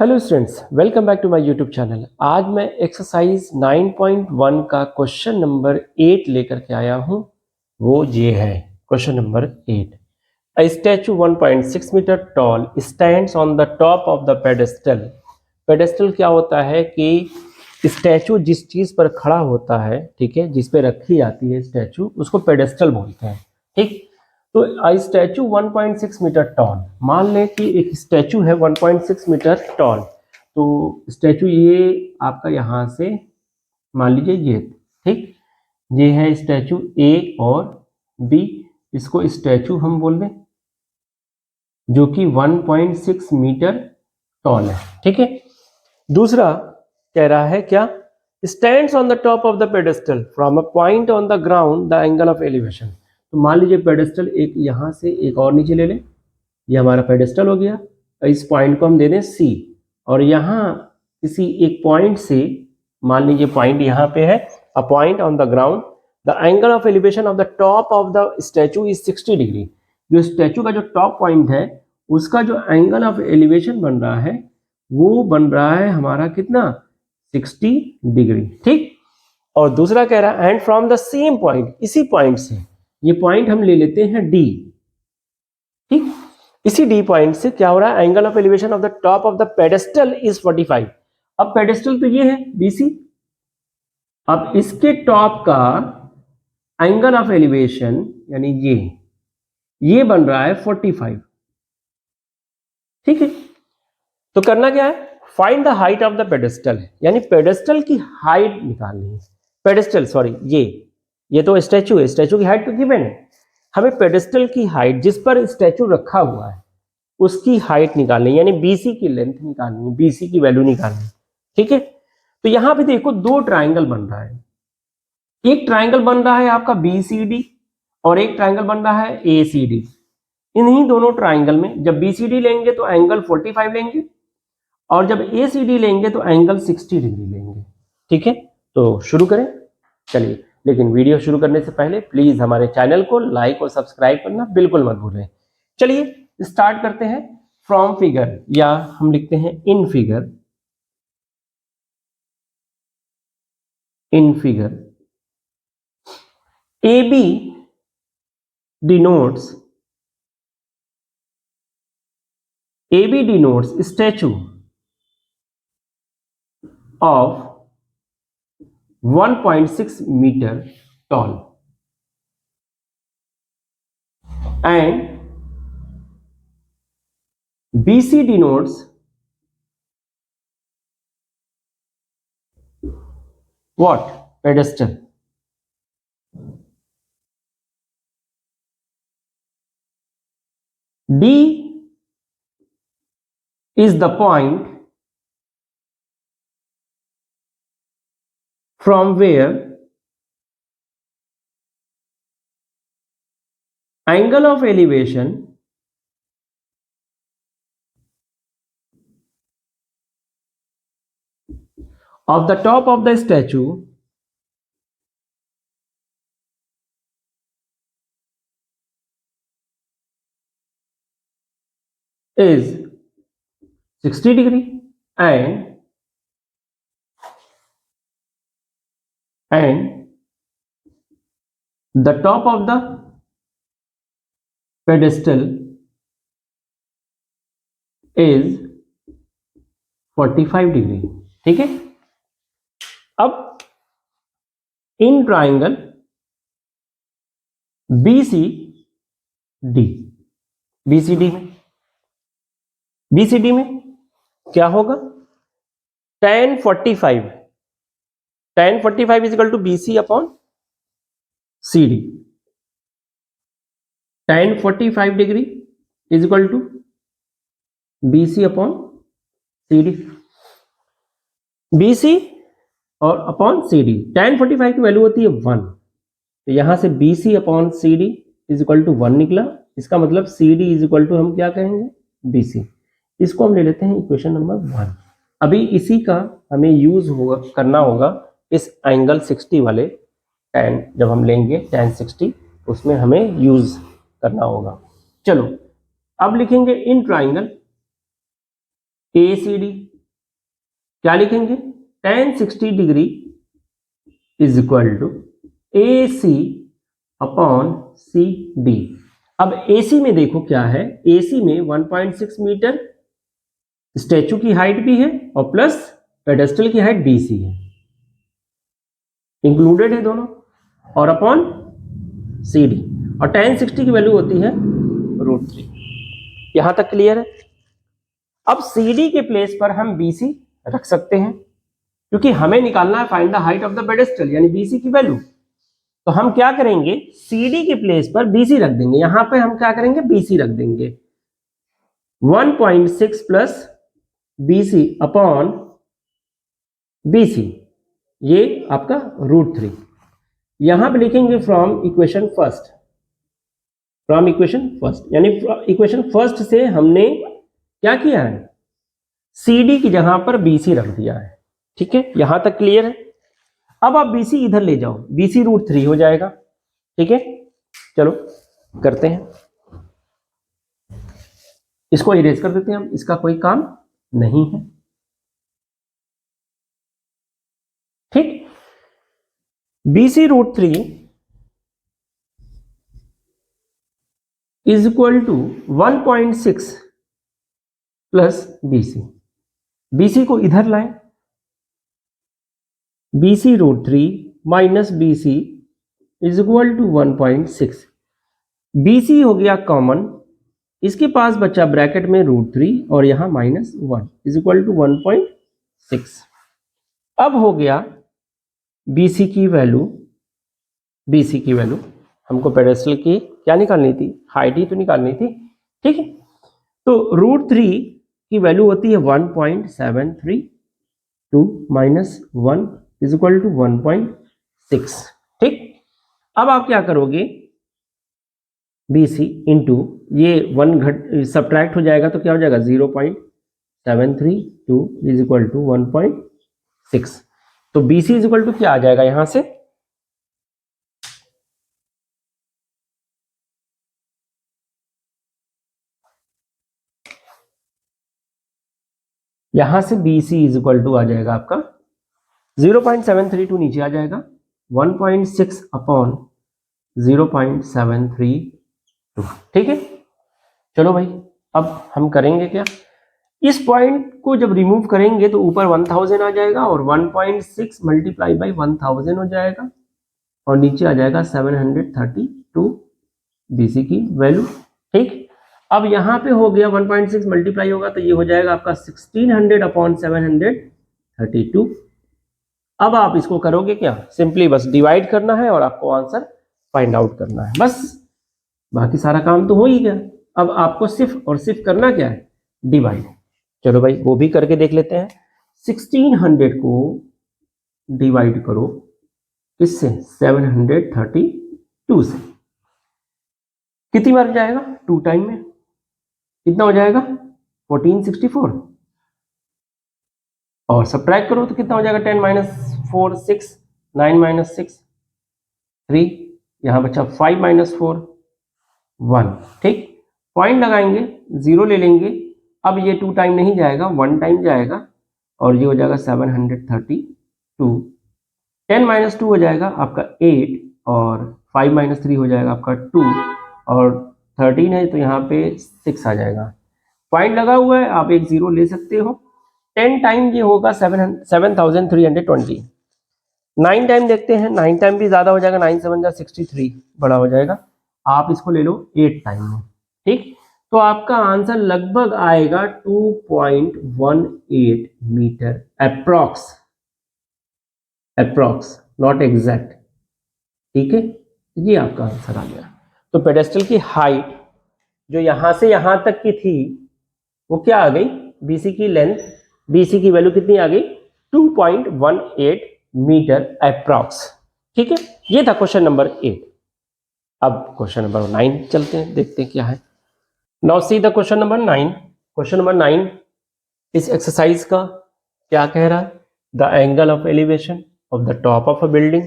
Hello students, welcome back to my YouTube channel. आज मैं exercise 9.1 का क्वेश्चन नंबर 8 लेकर के आया हूँ। वो ये है question number 8। A statue 1.6 metre tall stands on the top of the pedestal. Pedestal क्या होता है कि स्टैचू जिस चीज़ पर खड़ा होता है, ठीक है, जिस पे रखी जाती है स्टैचू, उसको पेडेस्टल बोलते हैं। ठीक, तो स्टैचू 1.6 मीटर टॉल, मान लें कि एक स्टैचू है 1.6 मीटर टॉल। तो स्टैचू ये आपका यहाँ से मान लीजिए ये, ठीक, ये है स्टैचू ए और बी। इसको स्टैचू हम बोल दें जो कि 1.6 मीटर टॉल है, ठीक है। दूसरा कह रहा है क्या, stands on the top of the pedestal from a point on the ground the angle of elevation. तो मान लीजिए पेडेस्टल एक यहाँ से एक और नीचे ले लें, ये हमारा पेडेस्टल हो गया। इस पॉइंट को हम दे दें सी, और यहाँ किसी एक पॉइंट से, मान लीजिए पॉइंट यहाँ पे है, a point on the ground the angle of elevation of the top of the statue is 60 degree. जो स्टैचू का जो टॉप पॉइंट है उसका जो एंगल ऑफ एलिवेशन बन रहा है वो बन रहा है हमारा कितना, 60 डिग्री, ठीक। और दूसरा कह रहा है and from the same point, इसी पॉइंट से, ये पॉइंट हम ले लेते हैं डी, ठीक। इसी डी पॉइंट से क्या हो रहा है, angle of elevation of the top of the pedestal is 45। अब पेडेस्टल तो ये है बीसी, अब इसके टॉप का एंगल ऑफ एलिवेशन यानी ये बन रहा है 45, ठीक है। तो करना क्या है, find the height of the pedestal, यानी पेडेस्टल की हाइट निकालनी है। पेडेस्टल सॉरी, ये तो स्टैचू है, स्टैचू की हाइट तो गिवन है, हमें पेडेस्टल की हाइट जिस पर स्टैचू रखा हुआ है उसकी हाइट निकालनी है, यानी बीसी की लेंथ निकालनी है, बीसी की वैल्यू निकालनी है, ठीक है। तो यहां पे देखो दो ट्राइंगल बन रहा है, एक ट्राइंगल बन रहा है आपका बीसीडी और एक ट्राइंगल बन रहा है एसीडी। इन्हीं दोनों ट्राइंगल में जब बीसीडी लेंगे तो एंगल 45 लेंगे, और जब एसीडी लेंगे तो एंगल 60 डिग्री लेंगे, ठीक है। तो शुरू करें, चलिए। लेकिन वीडियो शुरू करने से पहले प्लीज हमारे चैनल को लाइक और सब्सक्राइब करना बिल्कुल मत भूलें। चलिए स्टार्ट करते हैं फ्रॉम फिगर, या हम लिखते हैं in figure. In figure A B denotes statue of 1.6 meter tall and BC denotes what? Pedestal. D is the point from where angle of elevation of the top of the statue is 60 degree and the top of the pedestal is 45 degree, ठीक है। अब in triangle BCD, BCD में क्या होगा, tan 45 is equal to BC upon CD। tan 45 degree is equal to BC upon CD। BC और upon CD, tan 45 की value होती है 1, तो यहां से BC upon CD is equal to 1 निकला। इसका मतलब CD इज इक्वल टू हम क्या कहेंगे, BC। इसको हम ले लेते हैं इक्वेशन नंबर 1। अभी इसी का हमें यूज करना होगा इस एंगल 60 वाले, tan जब हम लेंगे tan 60 उसमें हमें यूज करना होगा। चलो अब लिखेंगे इन ACD क्या लिखेंगे, tan 60 degree is equal to AC upon CD। अब AC में देखो क्या है, AC में 1.6 मीटर स्टैचू की हाइट भी है और प्लस पेडेस्टल की हाइट BC है, इंक्लूडेड है दोनों, और अपॉन CD, और tan 60 की वैल्यू होती है √3। यहां तक क्लियर है। अब CD के प्लेस पर हम BC रख सकते हैं, क्योंकि हमें निकालना है find the height of the pedestal यानी BC की वैल्यू। तो हम क्या करेंगे, CD के प्लेस पर BC रख देंगे। यहां पे हम क्या करेंगे, BC रख देंगे, 1.6 प्लस BC अपॉन BC, ये आपका √3। यहां पे लिखेंगे from equation first, from equation first यानी इक्वेशन फर्स्ट से हमने क्या किया है, CD की जगह पर BC रख दिया है। ठीक है, यहां तक क्लियर है। अब आप BC इधर ले जाओ, BC √3 हो जाएगा। ठीक है, चलो करते हैं, इसको इरेज कर देते हैं हम, इसका कोई काम नहीं है। ठीक, BC √3 is equal to 1.6 plus BC। BC को इधर लाएं, BC √3 minus BC is equal to 1.6। BC हो गया कॉमन, इसके पास बचा ब्रैकेट में √3 और यहां -1 इज इक्वल टू 1.6। अब हो गया BC की वैल्यू, BC की वैल्यू हमको पेडेस्टल की क्या निकालनी थी, हाइट ही तो निकालनी थी। ठीक है, तो √3 की वैल्यू होती है 1.732 माइनस 1 इज इक्वल टू 1.6। ठीक, अब आप क्या करोगे, BC इंटू ये 1 घट सब्ट्रैक्ट हो जाएगा तो क्या हो जाएगा, 0.732 इज इक्वल टू 1.6। तो BC इज इक्वल टू क्या आ जाएगा, यहां से BC इज इक्वल टू आ जाएगा आपका 0.732 नीचे आ जाएगा, 1.6 अपॉन 0.732। ठीक है, चलो भाई अब हम करेंगे क्या, इस पॉइंट को जब रिमूव करेंगे तो ऊपर 1000 आ जाएगा और 1.6 मल्टीप्लाई बाई 1000 हो जाएगा और नीचे आ जाएगा 732 BC की वैल्यू। ठीक, अब यहाँ पे हो गया 1.6 मल्टीप्लाई होगा तो ये हो जाएगा आपका 1600 अपॉन 732। अब आप इसको करोगे क्या, सिंपली बस डिवाइड करना है और आपको आंसर फाइंड आउट करना है, बस बाकी सारा काम तो हो ही गया। अब आपको सिर्फ और सिर्फ करना क्या है, डिवाइड। चलो भाई वो भी करके देख लेते हैं। 1600 को डिवाइड करो किससे, 732 से, कितनी बार जाएगा, 2 टाइम में, कितना हो जाएगा 1464, और सब्ट्रैक्ट करो तो कितना हो जाएगा 10 - 4 6, 9 - 6 3, यहां बचा 5 - 4 1। ठीक, पॉइंट लगाएंगे, 0 ले लेंगे। अब ये 2 टाइम नहीं जाएगा, 1 टाइम जाएगा और ये हो जाएगा 732। 10 - 2 हो जाएगा आपका 8 और 5 - 3 हो जाएगा आपका 2 और 13 है तो यहाँ पे 6 आ जाएगा। पॉइंट लगा हुआ है, आप एक 0 ले सकते हो। 10 टाइम ये होगा 7320। 9 टाइम देखते हैं, 9 टाइम भी ज्यादा हो जाएगा, 9 7 जा 63 बड़ा हो जाएगा। आप इसको ले लो 8 टाइम में। ठीक, तो आपका आंसर लगभग आएगा 2.18 मीटर अप्रॉक्स, नॉट एग्जैक्ट। ठीक है, ये आपका आंसर आ गया। तो पेडेस्टल की हाइट जो यहां से यहां तक की थी वो क्या आ गई, BC की लेंथ, BC की वैल्यू कितनी आ गई, 2.18 मीटर अप्रॉक्स। ठीक है, ये था क्वेश्चन नंबर 8। अब क्वेश्चन नंबर 9 चलते हैं, देखते हैं क्या है। Now see the question number 9। Question number 9 इस एक्सरसाइज का क्या कह रहा है, the angle of elevation of the top of a building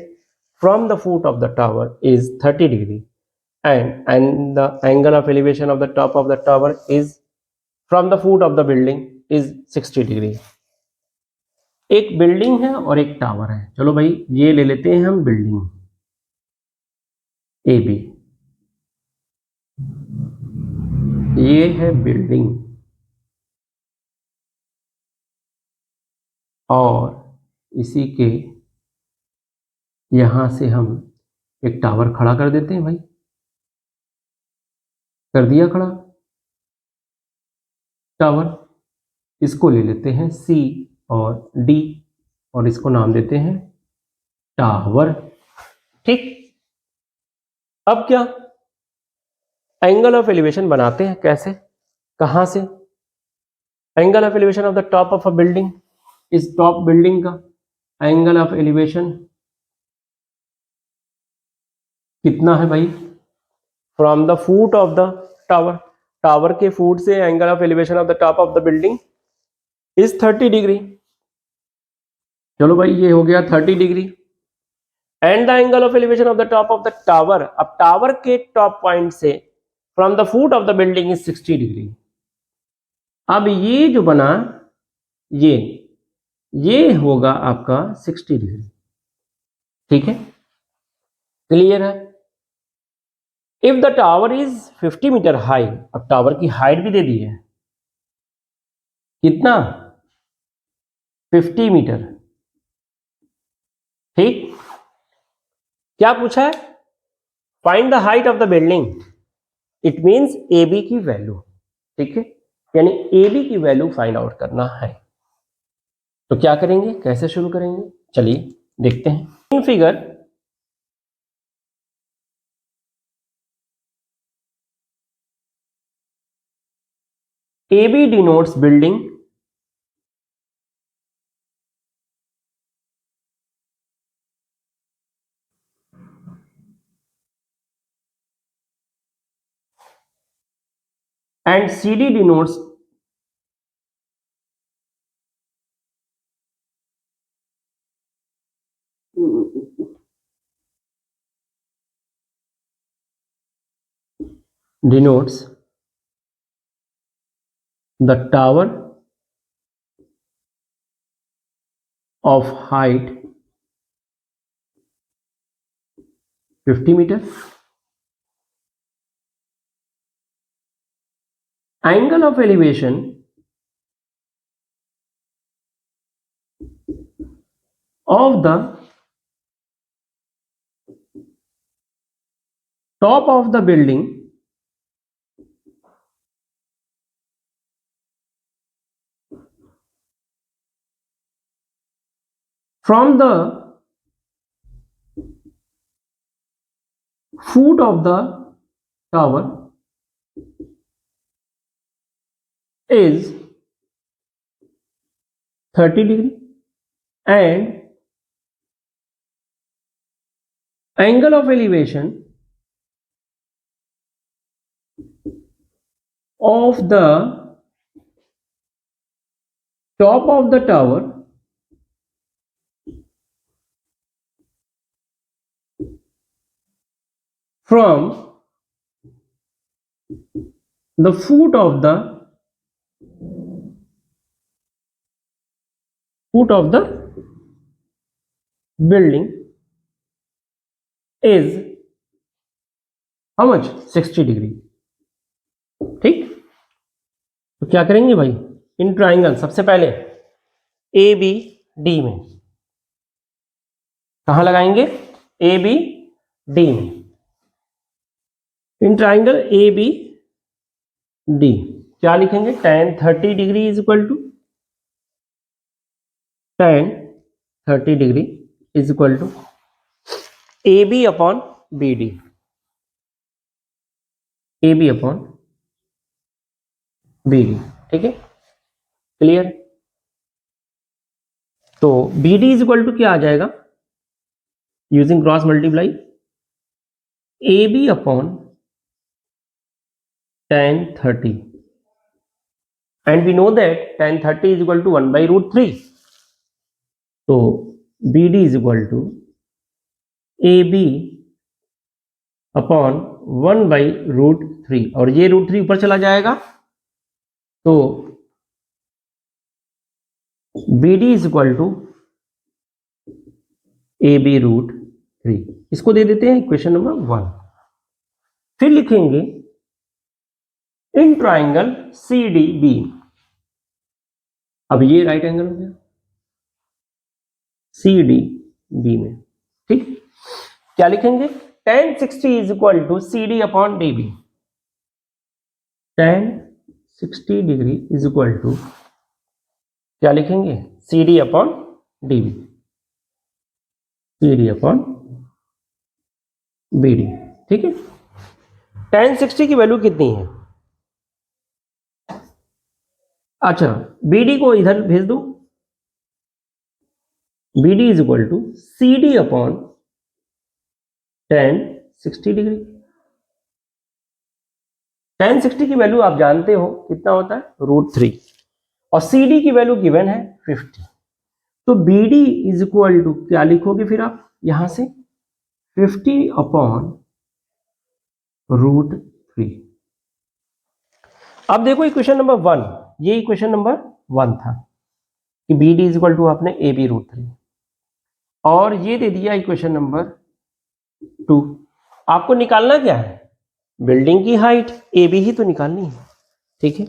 from the foot of the tower is 30 degree and the angle of elevation of the top of the tower is from the foot of the building is 60 degree. एक building है और एक tower है। चलो भाई ये ले लेते हैं हम बिल्डिंग ए बी, ये है बिल्डिंग और इसी के यहां से हम एक टावर खड़ा कर देते हैं भाई, कर दिया खड़ा टावर। इसको ले लेते हैं सी और डी और इसको नाम देते हैं टावर। ठीक, अब क्या एंगल ऑफ एलिवेशन बनाते हैं, कैसे, कहां से? Angle of elevation of the top of a building, इस टॉप बिल्डिंग का एंगल ऑफ एलिवेशन कितना है भाई? From the foot of the tower, tower के फुट से angle of elevation of the top of the building is 30 degree. चलो भाई ये हो गया 30 degree. And the angle of elevation of the top of the tower, अब tower के top point से from the foot of the building is 60 degree. अब ये जो बना ये होगा आपका 60 डिग्री। ठीक है, क्लियर है? If the tower is 50 metre high, अब टावर की हाइट भी दे दी है, कितना? 50 मीटर। ठीक, क्या पूछा है? Find the height of the building, it means A B की वैल्यू। ठीक है, यानी ए बी की वैल्यू फाइंड आउट करना है। तो क्या करेंगे, कैसे शुरू करेंगे, चलिए देखते हैं। In figure A B denotes building and CD denotes the tower of height 50 meter, angle of elevation of the top of the building from the foot of the tower is 30 degree and angle of elevation of the top of the tower from the foot of the building is how much? 60 degree. ठीक, तो क्या करेंगे भाई, in triangle सबसे पहले ए B D में कहां लगाएंगे? ए बी डी में। In triangle A B D क्या लिखेंगे? tan 30 degree is equal to tan 30 degree is equal to A B upon B D, A B upon B D. ठीक है, क्लियर? तो B D is equal to क्या आ जाएगा? Using cross multiply, A B upon tan 30 and we know that tan 30 is equal to 1 by root 3. तो BD is equal to AB upon 1 by root 3 और ये root 3 ऊपर चला जाएगा तो B D is equal to A B root 3, इसको दे देते हैं इक्वेशन नंबर 1। फिर लिखेंगे in triangle C D B, अब ये राइट एंगल हो गया सी डी बी में, ठीक। क्या लिखेंगे, tan 60 is equal to C D upon D B, tan 60 degree is equal to क्या लिखेंगे, C D upon D B, C D upon B D, ठीक है। tan 60 की वैल्यू कितनी है, अच्छा बी डी को इधर भेज दो, B D is equal to C D upon tan 60 degree. tan 60 की वैल्यू आप जानते हो कितना होता है, √3, और सी डी की वैल्यू गिवन है 50। तो B D is equal to क्या लिखोगे फिर आप यहां से 50 अपॉन √3। अब देखो इक्वेशन नंबर 1, ये इक्वेशन नंबर 1 था कि B D is equal to आपने ए बी √3, और ये दे दिया इक्वेशन नंबर 2। आपको निकालना क्या है, बिल्डिंग की हाइट ए बी ही तो निकालनी है, ठीक है,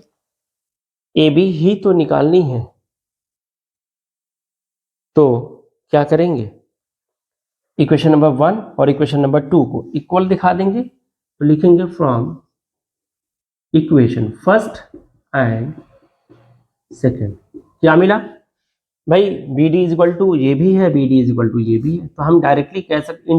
ए बी ही तो निकालनी है। तो क्या करेंगे, इक्वेशन नंबर 1 और इक्वेशन नंबर 2 को इक्वल दिखा देंगे, तो लिखेंगे from equation first and second, क्या मिला भाई, B D is equal to ये भी है, B D is equal to ये भी है, तो हम डायरेक्टली कह सकते,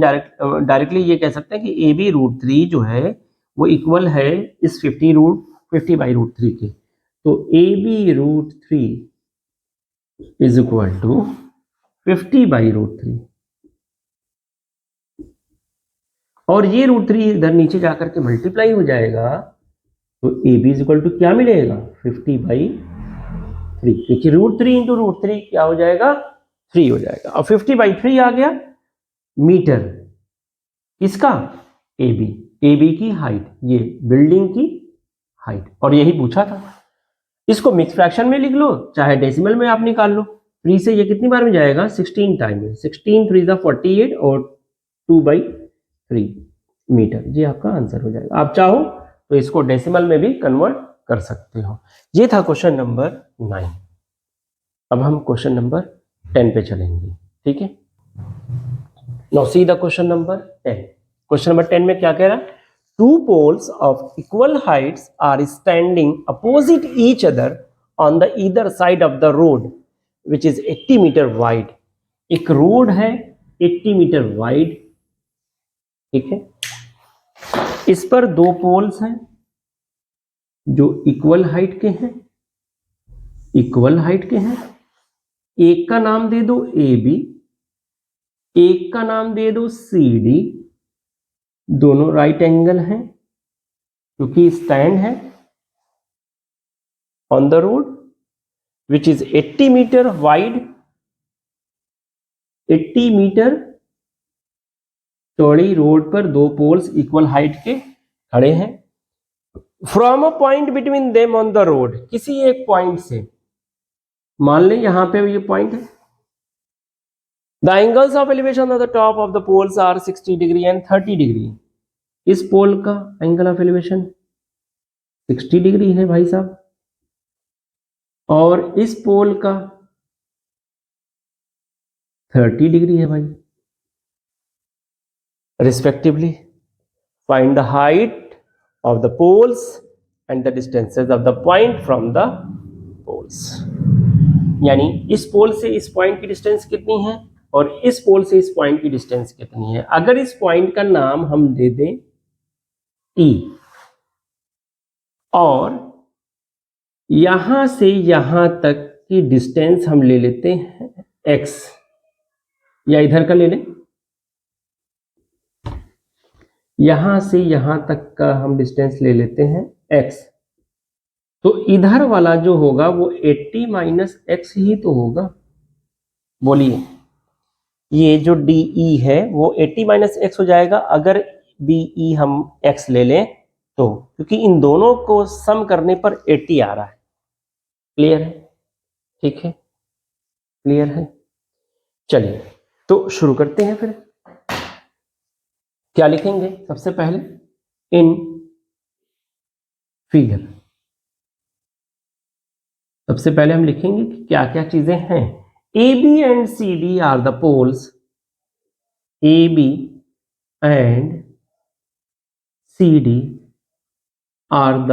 डायरेक्टली ये कह सकते हैं कि ए बी √3 जो है वो इक्वल है इस 50/√3 के। तो A B √3 is equal to 50/√3, और ये √3 इधर नीचे जाकर के मल्टीप्लाई हो जाएगा, तो A B is equal to क्या मिलेगा, 50/3, क्योंकि √3 इंटू √3 क्या हो जाएगा, 3 हो जाएगा, और 50/3 आ गया मीटर, इसका ए बी की हाइट, ये बिल्डिंग की हाइट, और यही पूछा था। इसको मिक्स फ्रैक्शन में लिख लो, चाहे डेसिमल में आप निकाल लो, 3 से ये कितनी बार में जाएगा, 16 टाइम में, 16 3 48 और 2/3 मीटर, ये आपका आंसर हो जाएगा। आप चाहो तो इसको डेसिमल में भी कन्वर्ट कर सकते हो। ये था क्वेश्चन नंबर 9। अब हम क्वेश्चन नंबर 10 पे चलेंगे, ठीक है। Now see the question number 10। Question number 10 में क्या कह रहा है, two poles of equal heights are standing opposite each other on the either side of the road which is 80 metre wide. एक रोड है 80 मीटर वाइड, ठीक है, इस पर दो पोल्स हैं जो इक्वल हाइट के हैं, इक्वल हाइट के हैं, एक का नाम दे दो ए बी, एक का नाम दे दो सी डी, दोनों राइट एंगल हैं क्योंकि स्टैंड है on the road which is 80 metre wide, 80 metre चौड़ी रोड पर दो पोल्स इक्वल हाइट के खड़े हैं। From a point between them on the road, किसी एक पॉइंट से, मान लें यहां पे ये पॉइंट है, the angles of elevation of the top of the poles are 60 degree and 30 degree. इस पोल का एंगल ऑफ एलिवेशन 60 डिग्री है भाई साहब, और इस पोल का 30 डिग्री है भाई, respectively. Find the height of the poles and the distances of the point from the poles, यानी इस पोल से इस पॉइंट की डिस्टेंस कितनी है और इस पोल से इस पॉइंट की डिस्टेंस कितनी है। अगर इस पॉइंट का नाम हम दे दें E, और यहां से यहां तक की डिस्टेंस हम ले लेते हैं x, या इधर का ले लें, यहां से यहां तक का हम डिस्टेंस ले लेते हैं x, तो इधर वाला जो होगा वो 80 माइनस x ही तो होगा। बोलिए, ये जो DE है वो 80 माइनस x हो जाएगा अगर BE हम x ले लें तो, क्योंकि इन दोनों को सम करने पर 80 आ रहा है। क्लियर है, ठीक है। क्लियर है? चलिए तो शुरू करते हैं। फिर क्या लिखेंगे सबसे पहले? इन फिगर सबसे पहले हम लिखेंगे कि क्या क्या चीजें हैं। A B and C D are the poles, A B and C D are the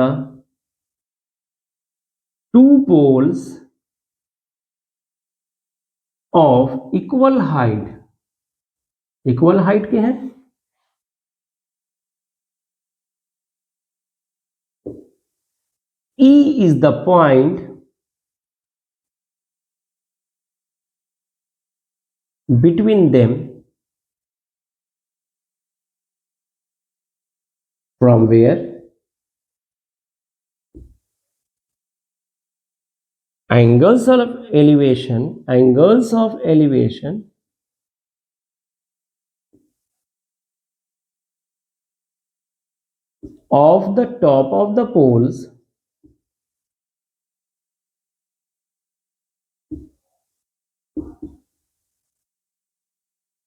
two poles of equal height. Equal height के हैं। E is the point between them from where angles of elevation of the top of the poles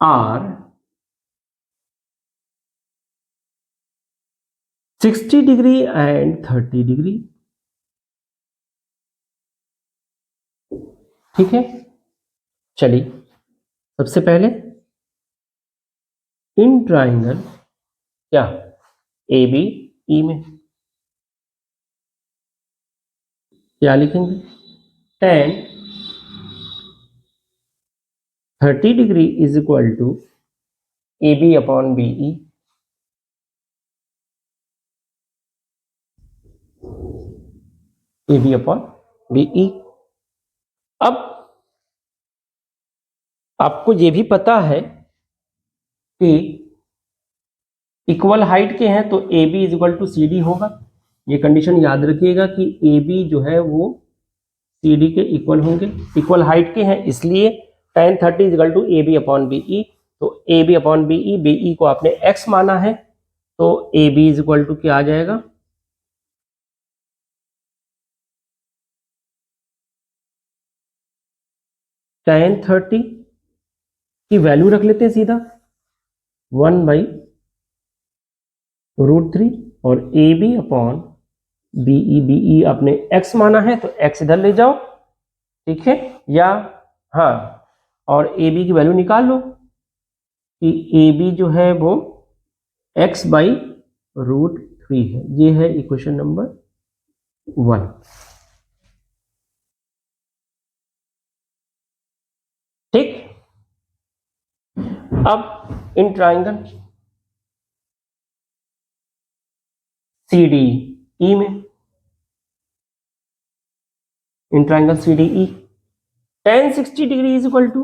are 60 degree and 30 degree। ठीक है, चलिए सबसे पहले in triangle क्या A B E में क्या लिखेंगे? tan 30 degree is equal to A B upon B E. A B upon B E. अब आपको ये भी पता है कि इक्वल हाइट के हैं तो A B is equal to C D होगा। ये कंडीशन याद रखिएगा कि ए बी जो है वो सी डी के इक्वल होंगे। इक्वल हाइट के हैं इसलिए tan 30 is equal to A B upon B E. तो A B upon B E को आपने x माना है तो A B is equal to क्या आ जाएगा? tan 30 की वैल्यू रख लेते हैं सीधा 1/√3 और A B upon B E आपने x माना है तो x इधर ले जाओ, ठीक है? या हाँ, और ए बी की वैल्यू निकाल लो कि ए बी जो है वो x/√3 है। ये है इक्वेशन नंबर 1। ठीक, अब इन ट्राइंगल सी डी ई में, in triangle C D E tan 60 degree is equal to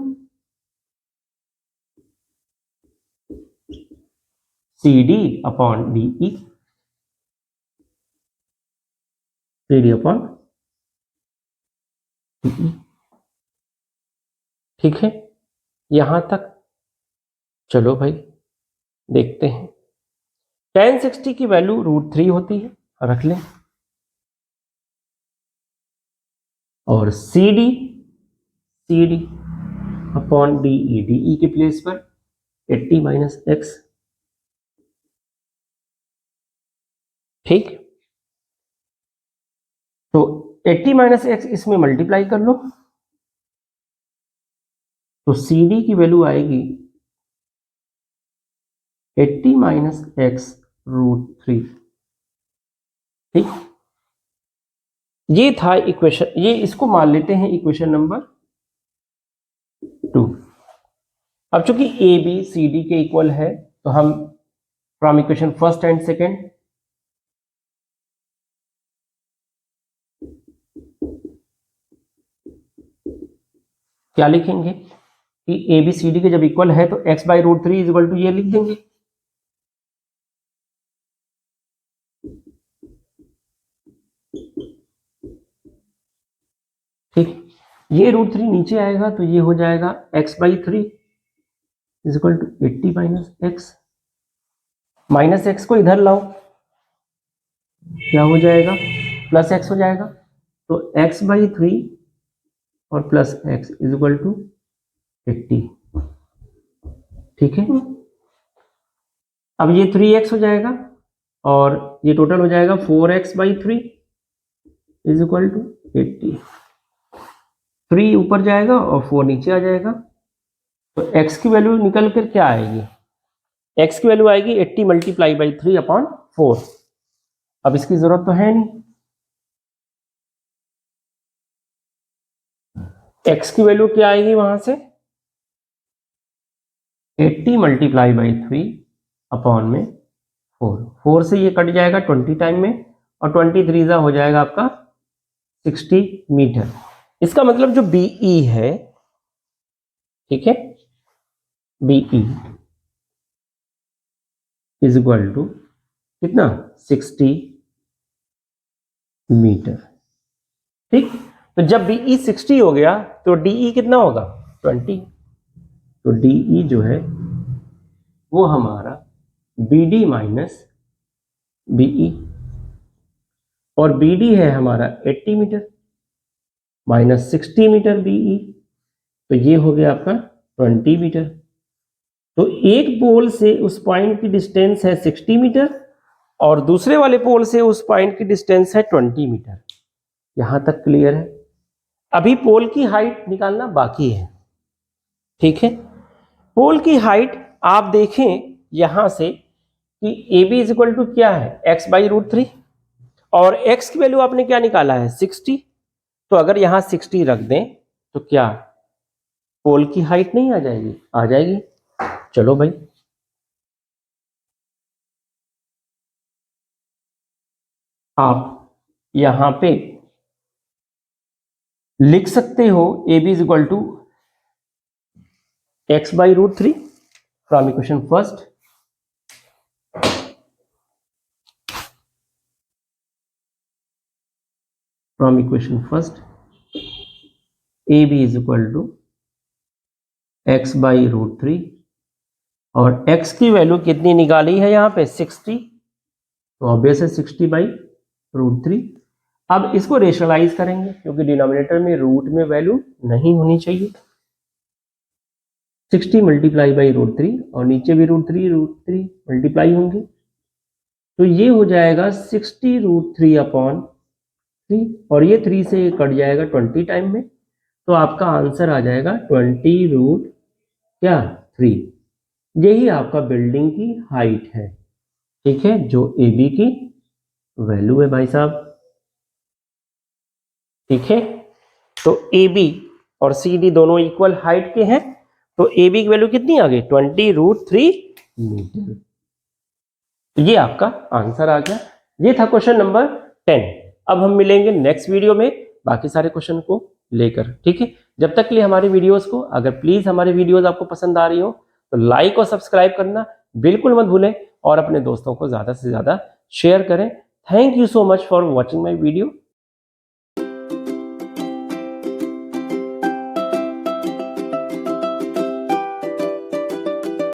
C D upon D E. C D upon D E. ठीक है, यहां तक चलो भाई देखते हैं। tan 60 की वैल्यू √3 होती है, रख लें। और C D upon D E के प्लेस पर 80 - x। ठीक, तो 80 - x इसमें मल्टीप्लाई कर लो तो सी डी की वैल्यू आएगी 80 - x√3। ठीक, ये था इक्वेशन, ये इसको मान लेते हैं इक्वेशन नंबर 2। अब चूंकि ए बी सी डी के इक्वल है तो हम from equation first and second क्या लिखेंगे कि ए बी सी डी के जब इक्वल है तो x/√3 इज इक्वल टू ये लिख देंगे। ठीक, ये √3 नीचे आएगा तो ये हो जाएगा x/3 is equal to 80 - x। Minus x को इधर लाओ, क्या हो जाएगा? प्लस x हो जाएगा। तो x/3 और plus x is equal to 80। ठीक है, अब ये 3x हो जाएगा और ये टोटल हो जाएगा 4x/3 इज इक्वल टू 80। 3 ऊपर जाएगा और 4 नीचे आ जाएगा, तो x की वैल्यू निकल कर क्या आएगी? x की वैल्यू आएगी 80 मल्टीप्लाई बाई 3/4। अब इसकी जरूरत तो है नहीं, x की वैल्यू क्या आएगी वहां से? 80 मल्टीप्लाई बाई 3/4। 4 से ये कट जाएगा 20 टाइम में, और 23 हो जाएगा आपका 60 मीटर। इसका मतलब जो BE है, ठीक है, BE इज इक्वल टू कितना? 60 मीटर। ठीक, तो जब BE 60 हो गया तो DE कितना होगा? 20। तो DE जो है वो हमारा BD माइनस BE, और BD है हमारा 80 मीटर माइनस 60 मीटर BE, तो ये हो गया आपका 20 मीटर। तो एक पोल से उस पॉइंट की डिस्टेंस है 60 मीटर और दूसरे वाले पोल से उस पॉइंट की डिस्टेंस है 20 मीटर। यहां तक क्लियर है? अभी पोल की हाइट निकालना बाकी है। ठीक है, पोल की हाइट आप देखें यहां से कि AB इज इक्वल टू क्या है? x/√3, और x की वैल्यू आपने क्या निकाला है? 60। तो अगर यहां 60 रख दें तो क्या पोल की हाइट नहीं आ जाएगी? आ जाएगी। चलो भाई, आप यहां पे लिख सकते हो AB is equal to x/√3 from equation first. From equation first AB is equal to x/√3, और x की वैल्यू कितनी निकाली है यहाँ पे? 60, तो ऑब्वियस है 60/√3। अब इसको रेशनलाइज करेंगे क्योंकि डिनोमिनेटर में रूट में वैल्यू नहीं होनी चाहिए। 60 मल्टीप्लाई बाई √3, और नीचे भी √3 मल्टीप्लाई होंगे, तो ये हो जाएगा 60√3/3, और ये 3 से ये कट जाएगा 20 टाइम में, तो आपका आंसर आ जाएगा 20√3। यही आपका बिल्डिंग की हाइट है। ठीक है, जो AB की वैल्यू है भाई साहब। ठीक है, तो AB और CD दोनों इक्वल हाइट के हैं, तो AB की वैल्यू कितनी आ गई? 20√3 मीटर। ये आपका आंसर आ गया। ये था क्वेश्चन नंबर 10। अब हम मिलेंगे नेक्स्ट वीडियो में बाकी सारे क्वेश्चन को लेकर। ठीक है, जब तक के लिए हमारे वीडियोस को, अगर प्लीज हमारे वीडियोस आपको पसंद आ रही हो तो लाइक और सब्सक्राइब करना बिल्कुल मत भूलें, और अपने दोस्तों को ज्यादा से ज्यादा शेयर करें। Thank you so much for watching my video.